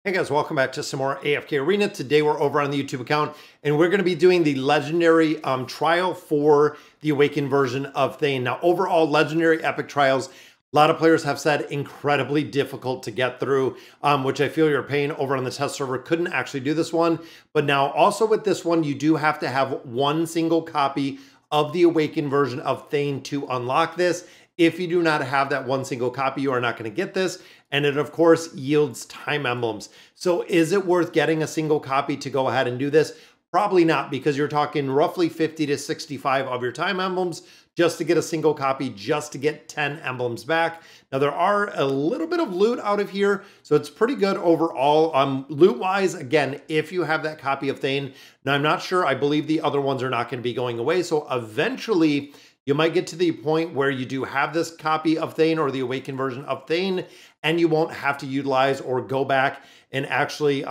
Hey guys, welcome back to some more AFK Arena. Today we're over on the YouTube account and we're going to be doing the legendary trial for the Awakened version of Thane. Now overall, legendary epic trials, a lot of players have said incredibly difficult to get through, which I feel your pain over on the test server couldn't actually do this one. But now also with this one, you do have to have one single copy of the Awakened version of Thane to unlock this. If you do not have that one single copy, you are not going to get this. And it, of course, yields time emblems. So is it worth getting a single copy to go ahead and do this? Probably not, because you're talking roughly 50 to 65 of your time emblems just to get a single copy, just to get 10 emblems back. Now, there are a little bit of loot out of here, so it's pretty good overall. Loot-wise, again, if you have that copy of Thane. Now, I'm not sure. I believe the other ones are not going to be going away, so eventually you might get to the point where you do have this copy of Thane or the Awakened version of Thane, and you won't have to utilize or go back and actually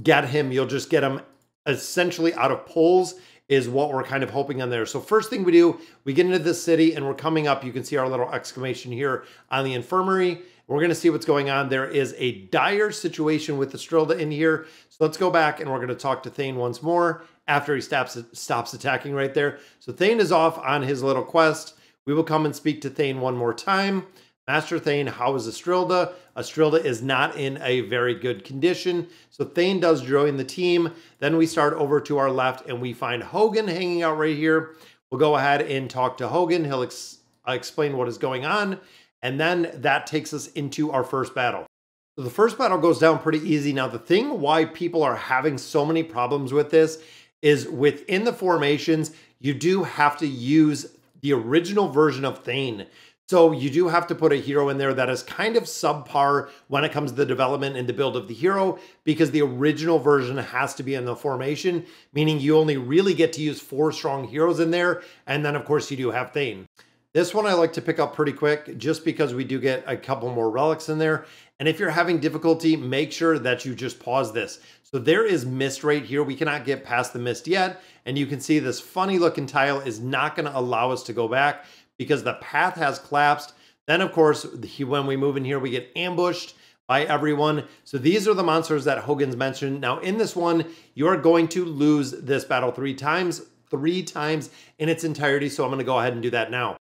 get him. You'll just get him essentially out of pulls is what we're kind of hoping on there. So first thing we do, we get into this city and we're coming up. You can see our little exclamation here on the infirmary. We're going to see what's going on. There is a dire situation with the Strilda in here. So let's go back and we're going to talk to Thane once more after he stops attacking right there. So Thane is off on his little quest. We will come and speak to Thane one more time. Master Thane, how is Estrilda? Estrilda is not in a very good condition. So Thane does join the team. Then we start over to our left and we find Hogan hanging out right here. We'll go ahead and talk to Hogan. He'll explain what is going on. And then that takes us into our first battle. So the first battle goes down pretty easy. Now, the thing why people are having so many problems with this is within the formations, you do have to use the original version of Thane. So you do have to put a hero in there that is kind of subpar when it comes to the development and the build of the hero, because the original version has to be in the formation, meaning you only really get to use 4 strong heroes in there. And then of course you do have Thane. This one I like to pick up pretty quick just because we do get a couple more relics in there. And if you're having difficulty, make sure that you just pause this. So there is mist right here. We cannot get past the mist yet. And you can see this funny looking tile is not going to allow us to go back because the path has collapsed. Then of course, when we move in here, we get ambushed by everyone. So these are the monsters that Hogan's mentioned. Now in this one, you're going to lose this battle three times in its entirety. So I'm going to go ahead and do that now.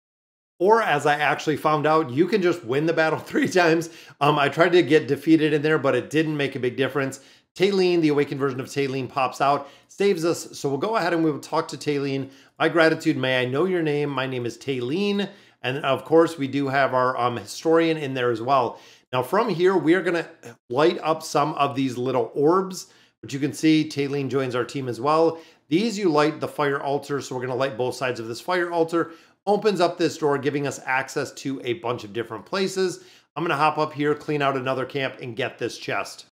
Or as I actually found out, you can just win the battle 3 times. I tried to get defeated in there, but it didn't make a big difference. Taylene, the Awakened version of Taylene, pops out, saves us. So we'll go ahead and we will talk to Taylene. My gratitude, may I know your name? My name is Taylene. And of course, we do have our historian in there as well. Now from here, we are going to light up some of these little orbs, but you can see Taylene joins our team as well. These you light the fire altar. So we're going to light both sides of this fire altar. Opens up this door, giving us access to a bunch of different places. I'm going to hop up here, clean out another camp, and get this chest.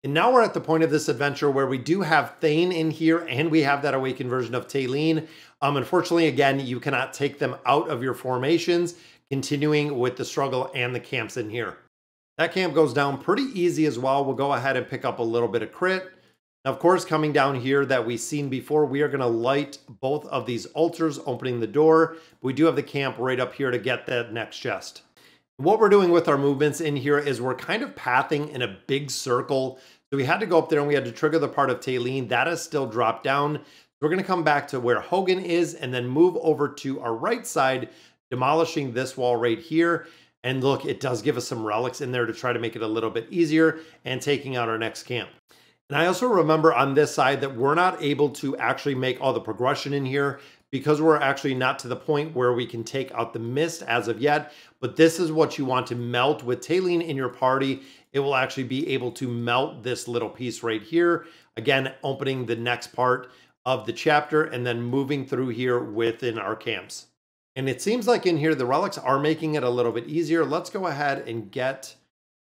And now we're at the point of this adventure where we do have Thane in here, and we have that Awakened version of Taylene. Unfortunately, again, you cannot take them out of your formations, continuing with the struggle and the camps in here. That camp goes down pretty easy as well. We'll go ahead and pick up a little bit of crit. Now, of course, coming down here that we've seen before, we are going to light both of these altars, opening the door. We do have the camp right up here to get that next chest. What we're doing with our movements in here is we're kind of pathing in a big circle. So we had to go up there and we had to trigger the part of Taylene. That has still dropped down. We're going to come back to where Hogan is and then move over to our right side, demolishing this wall right here. And look, it does give us some relics in there to try to make it a little bit easier and taking out our next camp. And I also remember on this side that we're not able to actually make all the progression in here because we're actually not to the point where we can take out the mist as of yet. But this is what you want to melt with Taylene in your party. It will actually be able to melt this little piece right here. Again, opening the next part of the chapter and then moving through here within our camps. And it seems like in here, the relics are making it a little bit easier. Let's go ahead and get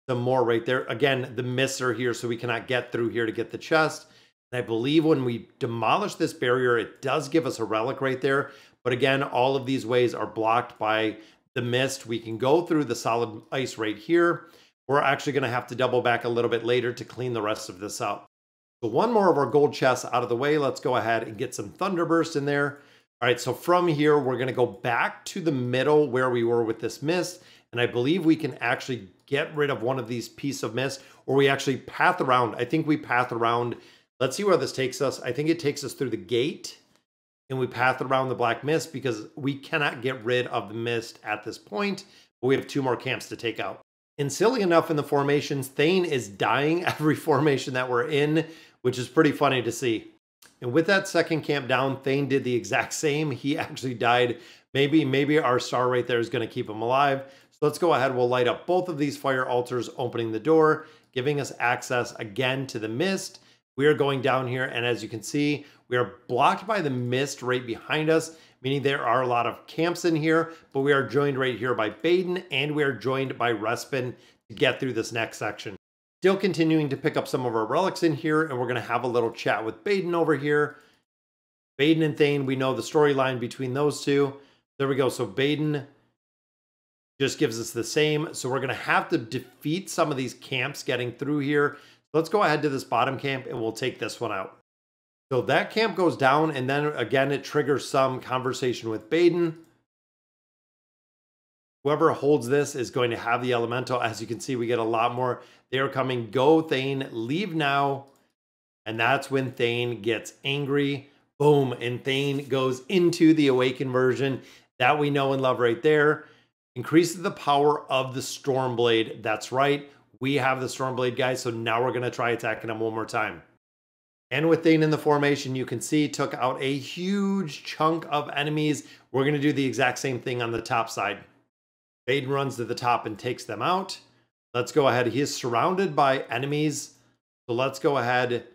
some more right there. Again, the mists are here, so we cannot get through here to get the chest. And I believe when we demolish this barrier, it does give us a relic right there. But again, all of these ways are blocked by the mist. We can go through the solid ice right here. We're actually going to have to double back a little bit later to clean the rest of this up. So one more of our gold chests out of the way. Let's go ahead and get some Thunderburst in there. All right, so from here, we're going to go back to the middle where we were with this mist. And I believe we can actually get rid of one of these pieces of mist, or we actually path around. I think we path around. Let's see where this takes us. I think it takes us through the gate and we path around the black mist because we cannot get rid of the mist at this point. But we have 2 more camps to take out. And silly enough in the formations, Thane is dying every formation that we're in, which is pretty funny to see. And with that second camp down, Thane did the exact same. He actually died. Maybe our star right there is going to keep him alive. So let's go ahead. We'll light up both of these fire altars, opening the door, giving us access again to the mist. We are going down here, and as you can see, we are blocked by the mist right behind us, meaning there are a lot of camps in here, but we are joined right here by Baden, and we are joined by Respin to get through this next section. Still continuing to pick up some of our relics in here, and we're going to have a little chat with Baden over here. Baden and Thane, we know the storyline between those two. There we go. So Baden just gives us the same. So we're going to have to defeat some of these camps getting through here. Let's go ahead to this bottom camp and we'll take this one out. So that camp goes down, and then again, it triggers some conversation with Baden. Whoever holds this is going to have the elemental. As you can see, we get a lot more. They are coming. Go, Thane, leave now. And that's when Thane gets angry. Boom. And Thane goes into the awakened version that we know and love right there. Increases the power of the Stormblade. That's right. We have the Stormblade, guys. So now we're going to try attacking him one more time. And with Thane in the formation, you can see took out a huge chunk of enemies. We're going to do the exact same thing on the top side. Baden runs to the top and takes them out. Let's go ahead. He is surrounded by enemies. So let's go ahead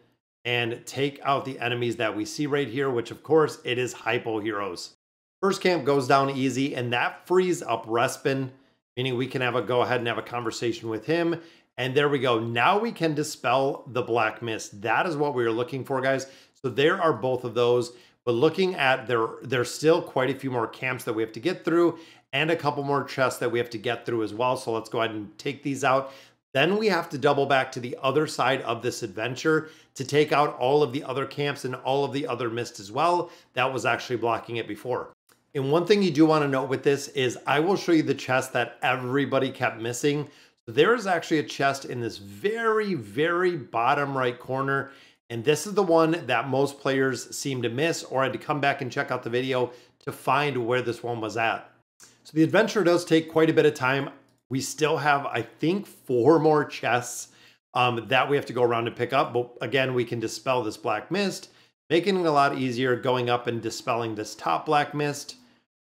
and take out the enemies that we see right here, which of course it is Hypo Heroes. First camp goes down easy, and that frees up Respin, meaning we can go ahead and have a conversation with him. And there we go. Now we can dispel the black mist. That is what we were looking for, guys. So there are both of those. But looking at there's still quite a few more camps that we have to get through, and a couple more chests that we have to get through as well. So let's go ahead and take these out. Then we have to double back to the other side of this adventure to take out all of the other camps and all of the other mist as well. That was actually blocking it before. And one thing you do want to note with this is I will show you the chest that everybody kept missing. So there is actually a chest in this very, very bottom right corner. And this is the one that most players seem to miss or had to come back and check out the video to find where this one was at. So the adventure does take quite a bit of time. We still have, I think, 4 more chests that we have to go around and pick up. But again, we can dispel this black mist, making it a lot easier going up and dispelling this top black mist,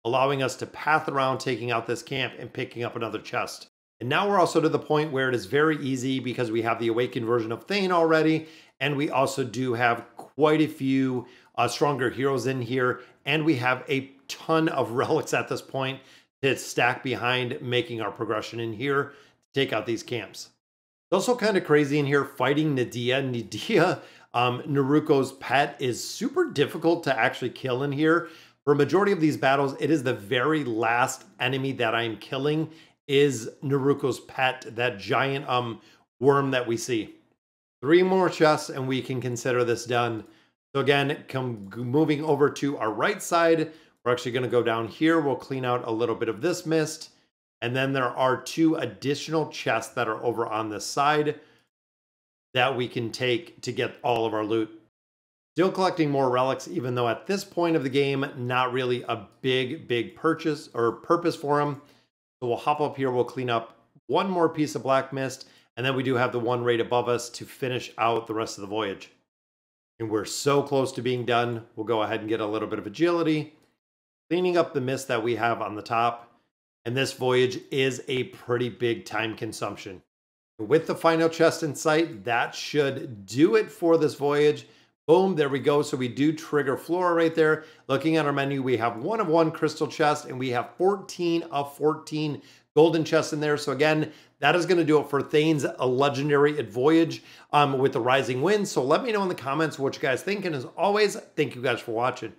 allowing us to path around, taking out this camp and picking up another chest. And now we're also to the point where it is very easy because we have the awakened version of Thane already. And we also do have quite a few stronger heroes in here. And we have a ton of relics at this point to stack behind, making our progression in here to take out these camps. It's also kind of crazy in here fighting Nadia. Nadia, Naruko's pet, is super difficult to actually kill in here. For a majority of these battles, it is the very last enemy that I'm killing is Naruko's pet, that giant worm that we see. 3 more chests and we can consider this done. So again, moving over to our right side, we're actually going to go down here. We'll clean out a little bit of this mist. And then there are 2 additional chests that are over on this side that we can take to get all of our loot. Still collecting more relics, even though at this point of the game, not really a big purchase or purpose for them. So we'll hop up here. We'll clean up 1 more piece of black mist. And then we do have the one right above us to finish out the rest of the voyage. And we're so close to being done. We'll go ahead and get a little bit of agility, cleaning up the mist that we have on the top. And this voyage is a pretty big time consumption. With the final chest in sight, that should do it for this voyage. Boom, there we go. So we do trigger Flora right there. Looking at our menu, we have 1 of 1 crystal chest and we have 14 of 14 golden chests in there. So again, that is going to do it for Thane's legendary voyage with the rising wind. So let me know in the comments what you guys think. And as always, thank you guys for watching.